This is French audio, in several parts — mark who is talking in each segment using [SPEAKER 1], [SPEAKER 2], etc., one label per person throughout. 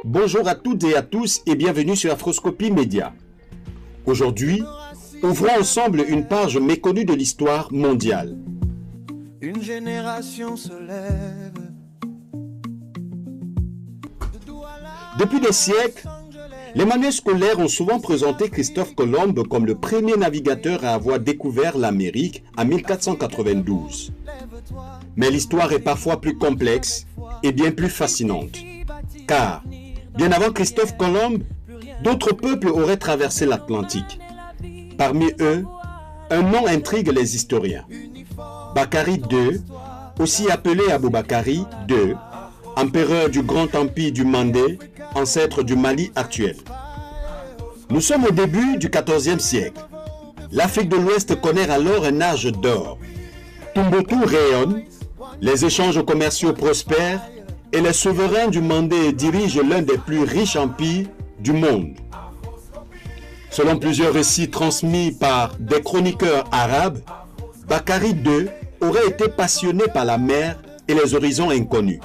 [SPEAKER 1] Bonjour à toutes et à tous et bienvenue sur Afroscopie Média. Aujourd'hui, ouvrons ensemble une page méconnue de l'histoire mondiale.
[SPEAKER 2] Une génération se lève.
[SPEAKER 1] Depuis des siècles, les manuels scolaires ont souvent présenté Christophe Colomb comme le premier navigateur à avoir découvert l'Amérique en 1492. Mais l'histoire est parfois plus complexe et bien plus fascinante. Car, bien avant Christophe Colomb, d'autres peuples auraient traversé l'Atlantique. Parmi eux, un nom intrigue les historiens. Bakari II, aussi appelé Aboubakari II, empereur du grand empire du Mandé, ancêtre du Mali actuel. Nous sommes au début du XIVe siècle. L'Afrique de l'Ouest connaît alors un âge d'or. Tombouctou rayonne, les échanges commerciaux prospèrent et les souverains du Mandé dirigent l'un des plus riches empires du monde. Selon plusieurs récits transmis par des chroniqueurs arabes, Bakari II aurait été passionné par la mer et les horizons inconnus.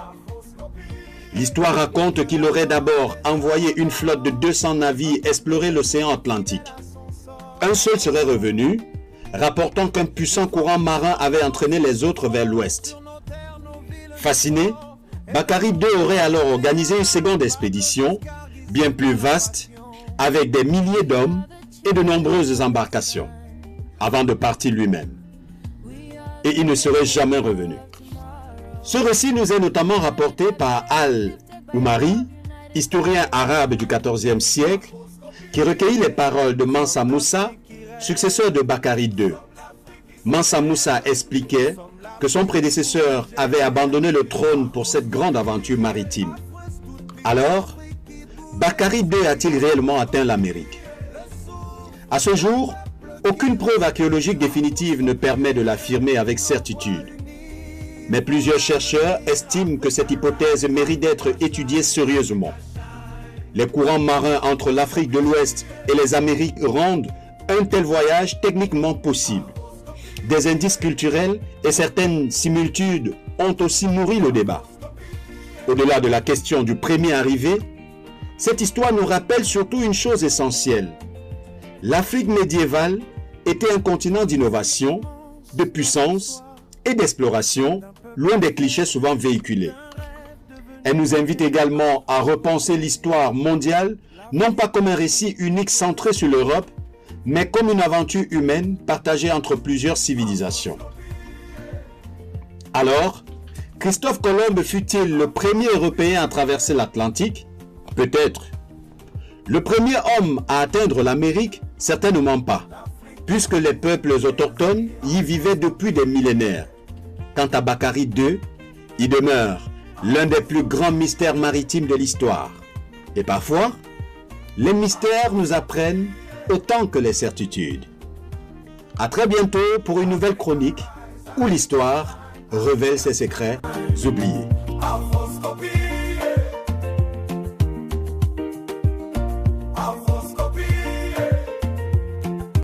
[SPEAKER 1] L'histoire raconte qu'il aurait d'abord envoyé une flotte de 200 navires explorer l'océan Atlantique. Un seul serait revenu, rapportant qu'un puissant courant marin avait entraîné les autres vers l'ouest. Fasciné, Bakari II aurait alors organisé une seconde expédition, bien plus vaste, avec des milliers d'hommes et de nombreuses embarcations, avant de partir lui-même. Et il ne serait jamais revenu. Ce récit nous est notamment rapporté par Al-Oumari, historien arabe du XIVe siècle, qui recueillit les paroles de Mansa Moussa, successeur de Bakari II. Mansa Moussa expliquait que son prédécesseur avait abandonné le trône pour cette grande aventure maritime. Alors, Bakari II a-t-il réellement atteint l'Amérique? À ce jour, aucune preuve archéologique définitive ne permet de l'affirmer avec certitude. Mais plusieurs chercheurs estiment que cette hypothèse mérite d'être étudiée sérieusement. Les courants marins entre l'Afrique de l'Ouest et les Amériques rendent un tel voyage techniquement possible. Des indices culturels et certaines similitudes ont aussi nourri le débat. Au-delà de la question du premier arrivé, cette histoire nous rappelle surtout une chose essentielle. L'Afrique médiévale était un continent d'innovation, de puissance et d'exploration, loin des clichés souvent véhiculés. Elle nous invite également à repenser l'histoire mondiale, non pas comme un récit unique centré sur l'Europe, mais comme une aventure humaine partagée entre plusieurs civilisations. Alors, Christophe Colomb fut-il le premier Européen à traverser l'Atlantique? Peut-être. Le premier homme à atteindre l'Amérique? Certainement pas, puisque les peuples autochtones y vivaient depuis des millénaires. Quant à Bakari II, il demeure l'un des plus grands mystères maritimes de l'histoire. Et parfois, les mystères nous apprennent autant que les certitudes. À très bientôt pour une nouvelle chronique où l'histoire révèle ses secrets oubliés.